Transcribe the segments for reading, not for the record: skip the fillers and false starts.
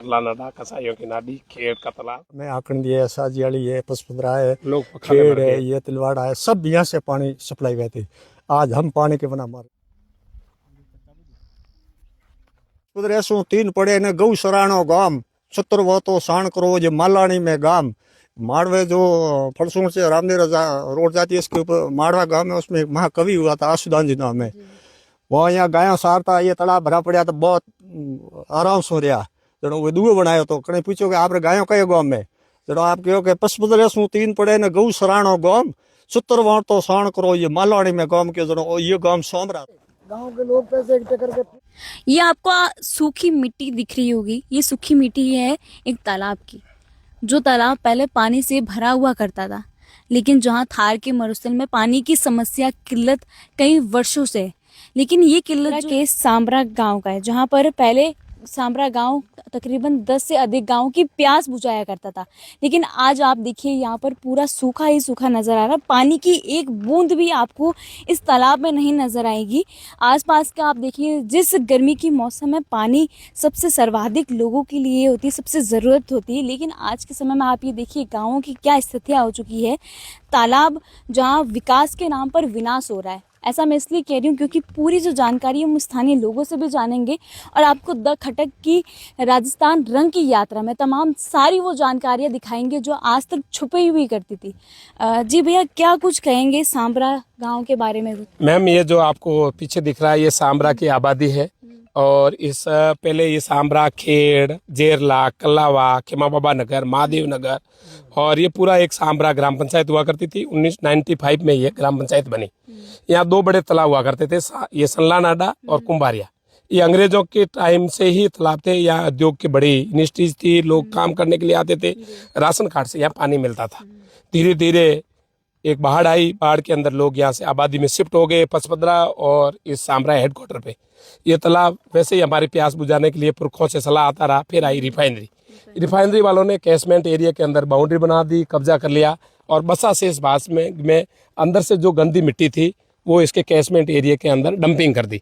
लानाडा कसाईयों की नाडी, खेड़ का तालाब में आकंदी है, साजियाली है, पसपदरा है, लोग खेड़ है, ये तिलवाड़ा है, सब यहाँ से पानी सप्लाई हुए थे। आज हम पानी के बिना मारे। उधर ऐसो 3 पड़े ने गौ सराणो गांव 70 वो तो साण करो जो मालानी में गांव माड़वे जो फलसून से रामदेव रोड जाती है इसके ऊपर माड़वा गांव में, उसमें महाकवि हुआ था आशुदान जी नाम है। वो यहाँ गायों सारता, ये तालाब भरा पड़ा तो बहुत आराम से रहा। जड़ो वो दुओ बनायो तो कने पूछो कि आप गायों कयो गांव में, जड़ो आप कहो कि पसपदरे सु 3 पड़े ने गौ सराणो गांव 70 वो तो साण करो ये मालानी में गांव के, जड़ो ये गांव सोमरा गांव के लोग पैसे इकट्ठे करके। ये आपको सूखी मिट्टी दिख रही होगी, ये सूखी मिट्टी है एक तालाब की, जो तालाब पहले पानी से भरा हुआ करता था, लेकिन जहाँ थार के मरुस्थल में पानी की समस्या किल्लत कई वर्षों से है। लेकिन ये किल्लत के सांबरा गांव का है, जहाँ पर पहले सांबरा गांव तकरीबन 10 से अधिक गांव की प्यास बुझाया करता था। लेकिन आज आप देखिए यहाँ पर पूरा सूखा ही सूखा नजर आ रहा है, पानी की एक बूंद भी आपको इस तालाब में नहीं नजर आएगी। आसपास का आप देखिए, जिस गर्मी की मौसम में पानी सबसे सर्वाधिक लोगों के लिए होती है, सबसे ज़रूरत होती है, लेकिन आज के समय में आप ये देखिए गाँवों की क्या स्थितियाँ हो चुकी है। तालाब जहाँ विकास के नाम पर विनाश हो रहा है। ऐसा मैं इसलिए कह रही हूँ क्योंकि पूरी जो जानकारी हम स्थानीय लोगों से भी जानेंगे और आपको द खटक की राजस्थान रंग की यात्रा में तमाम सारी वो जानकारियाँ दिखाएंगे जो आज तक छुपी हुई करती थी। जी भैया, क्या कुछ कहेंगे सांबरा गांव के बारे में? मैम, ये जो आपको पीछे दिख रहा है ये सांबरा की आबादी है। और इस पहले ये सांबरा, खेड़, जेरला, कल्लावा, खेमा बाबा नगर, महादेव नगर और ये पूरा एक सांबरा ग्राम पंचायत हुआ करती थी। 1995 में ये ग्राम पंचायत बनी। यहाँ 2 बड़े तालाब हुआ करते थे, ये सनला नाडा और कुंभारिया। ये अंग्रेजों के टाइम से ही तालाब थे। यहाँ उद्योग की बड़ी इंडस्ट्रीज थी, लोग काम करने के लिए आते थे, राशन कार्ड से यहाँ पानी मिलता था। धीरे धीरे एक बाढ़ आई, बाढ़ के अंदर लोग यहाँ से आबादी में शिफ्ट हो गए, पचपदरा और इस सांबरा हेडक्वार्टर पे। ये तालाब वैसे ही हमारी प्यास बुझाने के लिए पुरखों से सलाह आता रहा। फिर आई रिफाइनरी वालों ने कैशमेंट एरिया के अंदर बाउंड्री बना दी, कब्जा कर लिया और बसा से इस बास में अंदर से जो गंदी मिट्टी थी वो इसके कैशमेंट एरिया के अंदर डंपिंग कर दी।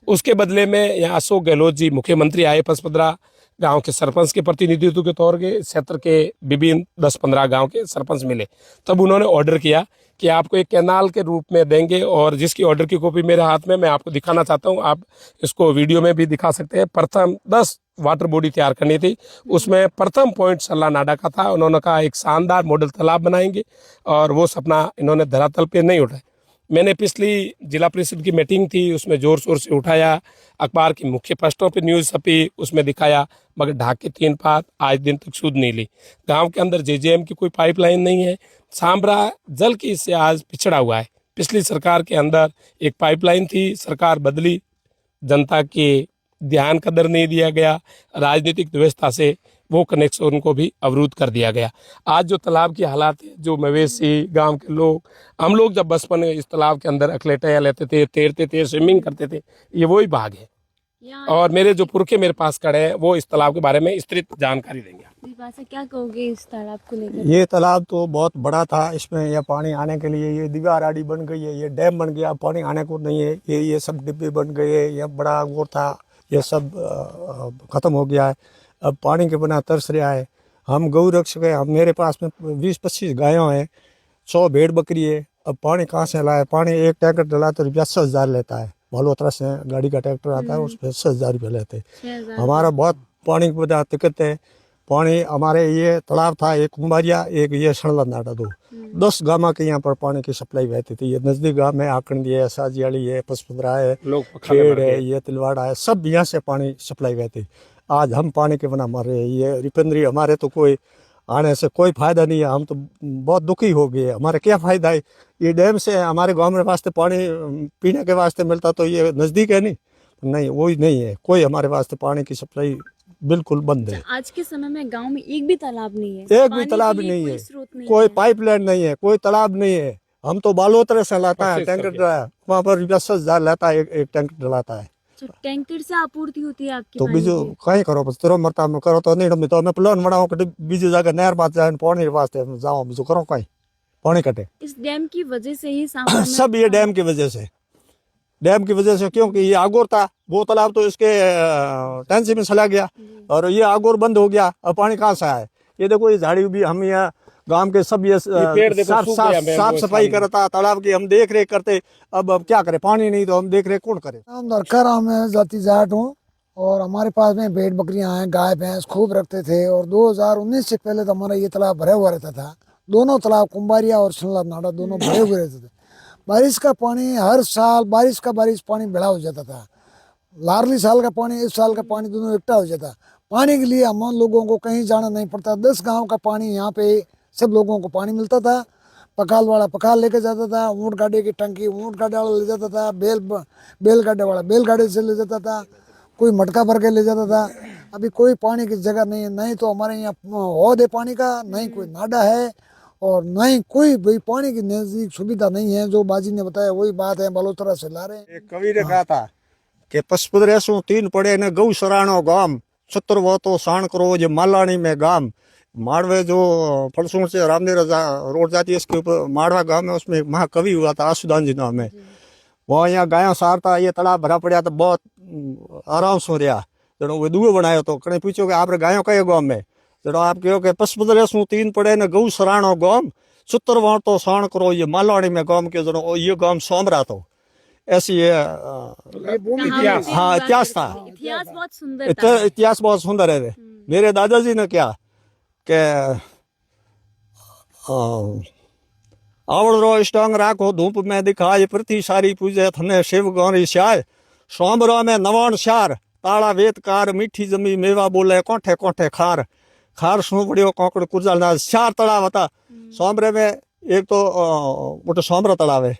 उसके बदले में यहाँ अशोक गहलोत जी मुख्यमंत्री आए, पचपदरा गांव के सरपंच के प्रतिनिधित्व के तौर के क्षेत्र के विभिन्न 10-15 गांव के सरपंच मिले। तब उन्होंने ऑर्डर किया कि आपको एक कैनाल के रूप में देंगे, और जिसकी ऑर्डर की कॉपी मेरे हाथ में, मैं आपको दिखाना चाहता हूं, आप इसको वीडियो में भी दिखा सकते हैं। प्रथम 10 वाटर बॉडी तैयार करनी थी, उसमें प्रथम पॉइंट सल्ला नाडा का था। उन्होंने कहा एक शानदार मॉडल तालाब बनाएंगे, और वो सपना इन्होंने धरातल पे नहीं उठाया। मैंने पिछली जिला परिषद की मीटिंग थी, उसमें जोर शोर से उठाया, अखबार की मुख्य पृष्ठों पे न्यूज़ छपी, उसमें दिखाया, मगर ढाक के 3 पात आज दिन तक सूद नहीं ली। गांव के अंदर जेजेएम की कोई पाइपलाइन नहीं है। सांबरा जल की इससे आज पिछड़ा हुआ है। पिछली सरकार के अंदर एक पाइपलाइन थी, सरकार बदली, जनता के ध्यान कदर नहीं दिया गया, राजनीतिक व्यवस्था से वो कनेक्शन को भी अवरुद्ध कर दिया गया। आज जो तालाब की हालात है, जो मवेशी, गांव के लोग, हम लोग जब बचपन में इस तालाब के अंदर अखलेटे लेते थे, तैरते थे, स्विमिंग करते थे, ये वही भाग है। और मेरे जो पुरखे मेरे पास खड़े हैं वो इस तालाब के बारे में विस्तृत जानकारी देंगे। क्या कहोगे इस तालाब को लेकर? ये तालाब तो बहुत बड़ा था, इसमें यह पानी आने के लिए ये दीवार आड़ी बन गई है, ये डैम बन गया, पानी आने को नहीं है। ये सब डिब्बे बन गए, यह बड़ा वो था, ये सब खत्म हो गया है। अब पानी के बिना तरस रहा है। हम गौ रक्षक है, हम मेरे पास में 20-25 गायों हैं, 100 भेड़ बकरी है। अब पानी कहाँ से लाए? पानी एक टैंकर डला तो रुपया 60,000 लेता है। भलोतरा से गाड़ी का ट्रैक्टर आता है, उस पर 60,000 रुपये लेते हैं। हमारा बहुत पानी की वजह दिक्कत है। पानी हमारे ये तालाब था, एक कुंभारिया, एक ये सड़ला नाडा, 10 गाँव के यहाँ पर पानी की सप्लाई बहती थी। ये नजदीक गाँव में आकंदी है, साजियाली है, पसपदरा है, खेड़ है, ये तिलवाड़ा है, सब यहाँ से पानी सप्लाई बहती। आज हम पानी के बिना मर रहे हैं। ये रिफाइनरी हमारे तो कोई आने से कोई फायदा नहीं है, हम तो बहुत दुखी हो गए। हमारे क्या फायदा है? ये डैम से हमारे गांव में वास्ते पानी पीने के वास्ते मिलता तो ये नज़दीक है नहीं, वही नहीं है। कोई हमारे वास्ते पानी की सप्लाई बिल्कुल बंद है। आज के समय में गांव में एक भी तालाब नहीं है, एक भी तालाब नहीं है, कोई पाइपलाइन नहीं है, कोई तालाब नहीं है। हम तो बालोतरे से लाता है टैंकर, वहाँ पर 10,000 लेता है, एक टैंकर डलाता है। टैंकर से आपूर्ति होती है आपकी? तो बीजो कहीं करो, बस तेरो मरता में करो तो नहीं, तो मैं प्लान बनाओ कि बीजो जगह नहर बात जाए, पानी वास्ते जाओ, बीजो करो कहीं पानी कटे। इस डैम की वजह से ही सब ये डैम की वजह से डैम की वजह से, क्योंकि ये आगोर था, वो तालाब तो इसके टेंसी में चला गया और ये आगोर बंद हो गया। अब पानी कहाँ से आए? ये देखो ये झाड़ी भी, हम यहाँ गांव के सब ये पेड़ देखो साफ सूख साफ गया मैम, साफ वो सफाई सामने। करता तालाब की, हम देख रेख करते। अब क्या करें, पानी नहीं तो हम देख रेख कौन करे? हम दरकार मैं जाति जाट हूँ और हमारे पास में भेड़ बकरियां हैं, गाय भैंस खूब रखते थे। और 2019 से पहले तो हमारा ये तालाब भरा हुआ रहता था। दोनों तालाब कुंबारिया और शिमला नाड़ा दोनों भरे हुए रहते थे। बारिश का पानी हर साल बारिश पानी बड़ा हो जाता था। लारली साल का पानी, इस साल का पानी दोनों इकट्ठा हो जाता। पानी के लिए हम लोगों को कहीं जाना नहीं पड़ता। 10 गांव का पानी यहाँ पे सब लोगों को पानी मिलता था। पकाल वाला पकाल लेके जाता था, ऊँट गाड़ी की टंकी ऊँट गाड़ी वाला ले जाता था, बैलगाड़ी वाला बैलगाड़ी से ले जाता था, कोई मटका भर के ले जाता था। अभी कोई पानी की जगह नहीं है, नहीं तो हमारे यहाँ हौद है पानी का, नहीं कोई नाडा है और नहीं कोई भाई पानी की नजदीक सुविधा नहीं है। जो बाजी ने बताया वही बात है, बलोतरा से ला रहे हैं। एक कवि ने कहा था कि पशुपदरेसु 3 पड़े ने गौ सराणो गाम, 70 वो तो साण करो ये मालानी में गाम। माड़वे जो फलसूर से रामदेव रोड जाती है, इसके ऊपर माड़वा गांव है, उसमें एक महाकवि हुआ था आशुदान जी नाम है। वहाँ यहाँ गायों सारता, ये तालाब भरा पड़ा तो बहुत आराम से हो रहा। जड़ो वो दुए बनायो तो कहीं पूछो कि आप गायों का गाँव में, जड़ो आप कहो कि पशुपदरेसु 3 पड़े ने गौ सराणो गाम, 70 वो तो साण करो ये मालानी में गाम के। जड़ो ये गांव सोमरा तो ऐसी है। इतिहास। हाँ, इतिहास था। इतिहास बहुत सुंदर था। इतिहास बहुत सुंदर है। मेरे दादाजी ने क्या के आवड़ो स्टांग राखो धूप में दिखाए, पृथ्वी सारी पूजे थने शिव गौरी श्याय। सोमरा में नवान शार, ताड़ा वेदकार, मीठी जमी मेवा बोले कोठे कोठे खार। खार सो बड़ियो कोकड़ कुरजाल ना 4 तालाब था सोमरे में। एक तो मोटो सोमरा तालाब है,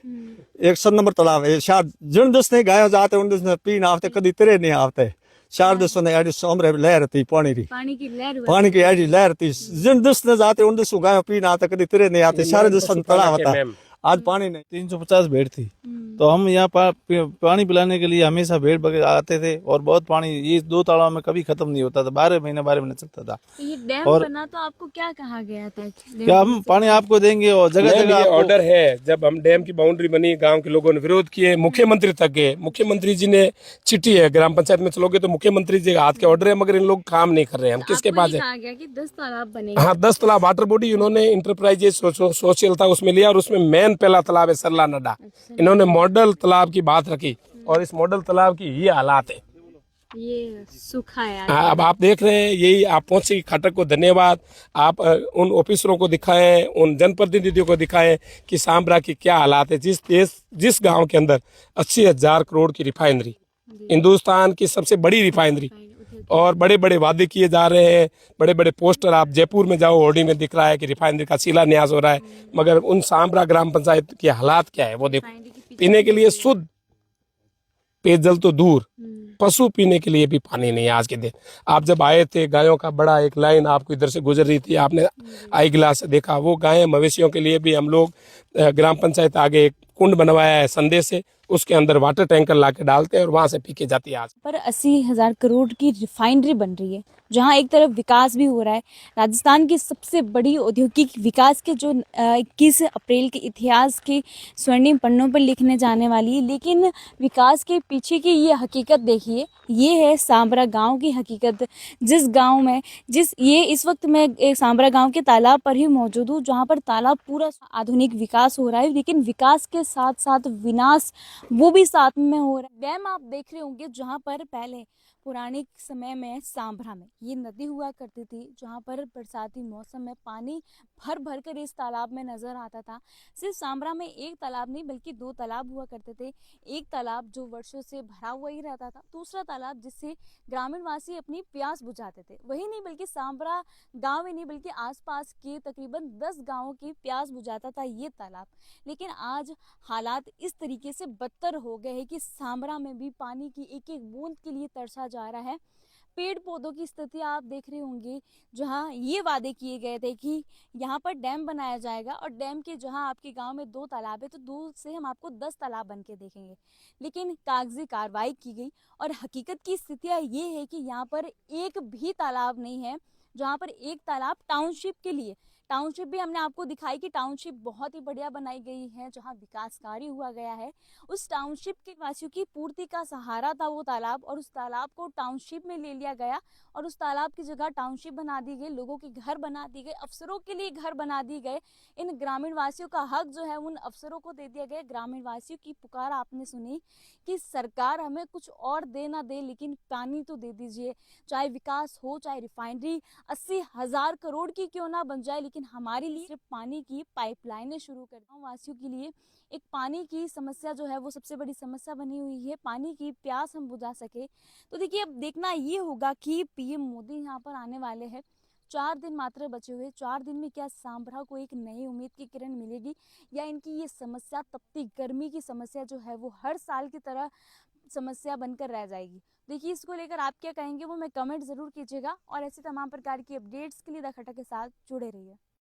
एक 7 नंबर तालाब है। 4 जिन दस ने गायों जाते उन दस ने पीन आवते, कदी तेरे नहीं आवते। 4 दसों ने एडी सोमरे लहर थी पानी की, पानी की लहर हुआ पानी की एडी लहर थी। जिन दस ने जाते उन दसों गायों पीन आते, कदी तेरे नहीं आते। सारे दस तालाब था, आज पानी नहीं। 350 भेड़ थी, तो हम यहाँ पानी पिलाने के लिए हमेशा भेड़ बकरे आते थे और बहुत पानी ये 2 तालाब में कभी खत्म नहीं होता था। 12 महीने चलता था। तो ये डैम और- बना तो आपको क्या कहा गया था? क्या हम पानी आपको देंगे और जगह मैम, जगह ये आपको- ऑर्डर है। जब हम डैम की बाउंड्री बनी, गांव के लोगों ने विरोध किए, मुख्यमंत्री तक गए। मुख्यमंत्री जी ने चिट्ठी है, ग्राम पंचायत में चलोगे तो मुख्यमंत्री जी के हाथ के ऑर्डर है, मगर इन लोग काम नहीं कर रहे हैं। हम किसके आपको पास ये है? कहा गया कि 10 तालाब बनेंगे। हाँ, 10 तालाब वाटर बॉडी इन्होंने इंटरप्राइजेज सोशल था उसमें लिया, और उसमें मेन पहला तालाब है सरला नड्डा। इन्होंने मॉडल तालाब की बात रखी और इस मॉडल तालाब की ये हालात है। ये सूखा है आज। हाँ, अब आप देख रहे हैं, यही आप पहुंचे खटक को धन्यवाद। आप उन ऑफिसरों को दिखाएं, उन जनप्रतिनिधियों को दिखाएं कि सांबरा की क्या हालात है। जिस गांव के अंदर 80,000 करोड़ की रिफाइनरी, हिंदुस्तान की सबसे बड़ी रिफाइनरी, और बड़े बड़े वादे किए जा रहे हैं, बड़े बड़े पोस्टर। आप जयपुर में जाओ, होर्डिंग में दिख रहा है कि रिफाइनरी का शिलान्यास हो रहा है, मगर उन सांबरा ग्राम पंचायत के हालात क्या है वो देखो। पीने के लिए शुद्ध पेयजल तो दूर, पशु पीने के लिए भी पानी नहीं है आज के दिन। आप जब आए थे, गायों का बड़ा एक लाइन आपको इधर से गुजर रही थी, आपने आई गिलास से देखा। वो गायें मवेशियों के लिए भी हम लोग ग्राम पंचायत आगे एक कुंड बनवाया है संदेह से, उसके अंदर वाटर टैंकर ला के डालते हैं और वहां से पी के जाती है। आज पर 80,000 करोड़ की रिफाइनरी बन रही है, जहां एक तरफ विकास भी हो रहा है। राजस्थान की सबसे बड़ी औद्योगिक विकास के जो 21 अप्रैल के इतिहास के स्वर्णिम पन्नों पर लिखने जाने वाली है। लेकिन विकास के पीछे की ये हकीकत देखिए, ये है सांबरा गांव की हकीकत। जिस गांव में ये इस वक्त मैं एक सांबरा गांव के तालाब पर ही मौजूद हूँ, जहां पर तालाब पूरा आधुनिक विकास हो रहा है, लेकिन विकास के साथ साथ विनाश वो भी साथ में हो रहा है। डैम आप देख रहे होंगे, जहां पर पहले पुराने समय में सांभरा में ये नदी हुआ करती थी, जहाँ पर बरसाती मौसम में पानी भर भर कर इस तालाब में नजर आता था। सिर्फ सांभरा में एक तालाब नहीं बल्कि 2 तालाब हुआ करते थे। एक तालाब जो वर्षों से भरा हुआ ही रहता था, दूसरा तालाब जिससे ग्रामीण वासी अपनी प्यास बुझाते थे। वही नहीं बल्कि सांभरा गांव ही नहीं बल्कि आसपास के तकरीबन 10 गांवों की प्यास बुझाता था ये तालाब। लेकिन आज हालात इस तरीके से बदतर हो गए हैं कि सांभरा में भी पानी की एक एक बूंद के लिए तरसा जा रहा है। पेड़ पौधों की स्थिति आप देख रहे होंगे, जहां ये वादे किए गए थे कि यहाँ पर डैम बनाया जाएगा और डैम के जहां आपके गांव में 2 तालाब है तो 2 से हम आपको 10 तालाब बन के देखेंगे। लेकिन कागजी कार्रवाई की गई और हकीकत की स्थितियाँ ये है कि यहाँ पर एक भी तालाब नहीं है। जहाँ पर एक तालाब टाउनशिप के लिए टाउनशिप भी हमने आपको दिखाई कि टाउनशिप बहुत ही बढ़िया बनाई गई है, जहाँ विकास कार्य हुआ गया है। उस टाउनशिप के वासियों की पूर्ति का सहारा था वो तालाब, और उस तालाब को टाउनशिप में ले लिया गया और उस तालाब की जगह टाउनशिप बना दी गई, लोगों के घर बना दिए गए, अफसरों के लिए घर बना दिए गए। इन ग्रामीण वासियों का हक जो है उन अफसरों को दे दिया गया। ग्रामीण वासियों की पुकार आपने सुनी कि सरकार हमें कुछ और दे ना दे, लेकिन पानी तो दे दीजिए। चाहे विकास हो, चाहे रिफाइनरी 80,000 करोड़ की क्यों ना बन जाए, लेकिन हमारे लिए सिर्फ पानी की पाइपलाइनें शुरू कर गाँव वासियों के लिए एक पानी की समस्या जो है वो सबसे बड़ी समस्या बनी हुई है। पानी की प्यास हम बुझा सके तो देखिए, अब देखना ये होगा कि पीएम मोदी यहाँ पर आने वाले हैं। 4 दिन मात्र बचे हुए, 4 दिन में क्या सांभरा को एक नई उम्मीद की किरण मिलेगी, या इनकी ये समस्या, तपती गर्मी की समस्या जो है वो हर साल की तरह समस्या बनकर रह जाएगी। देखिए, इसको लेकर आप क्या कहेंगे वो मैं कमेंट जरूर कीजिएगा, और ऐसे तमाम प्रकार की अपडेट्स के लिए द खटक के साथ जुड़े रहिए।